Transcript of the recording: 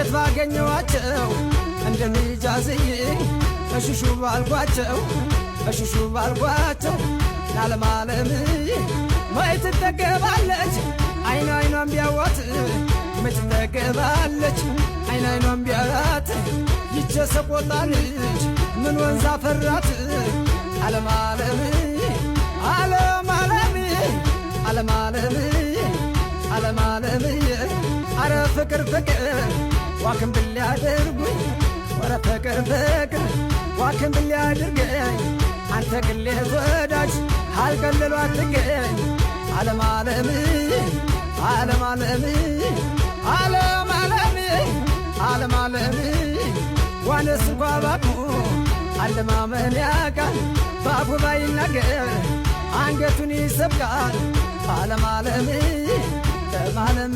ድንገት ባገኘዋቸው እንደሚጃዝይ እሽሹ ባልኳቸው እሽሹ ባልኳቸው ለዓለም ዓለም መች ትጠገባለች አይን አይኗን ቢያዋት መች ትጠገባለች አይን አይኗን ቢያት ይቼ ሰቆጣ ልጅ ምን ወንዝ አፈራት ዓለም ዓለም ዓለም ዓለም ዓለም ዓለም ዓለም ዓለም አረ ፍቅር ፍቅር ዋክም ብሊያደርጉኝ ወረ ፍቅር ፍቅር ዋክም ብሊያደርገኝ አንተ ግሌ ወዳጅ አልቀልሎ አትገኝ ዓለም ዓለም ዓለም ዓለም ዓለም ዓለም ዓለም ዓለም ዋነስ እንኳ ባቁ አለማመን ያቃል ባፉ ባይናገር አንገቱን ይሰብቃል ዓለም ዓለም ዓለም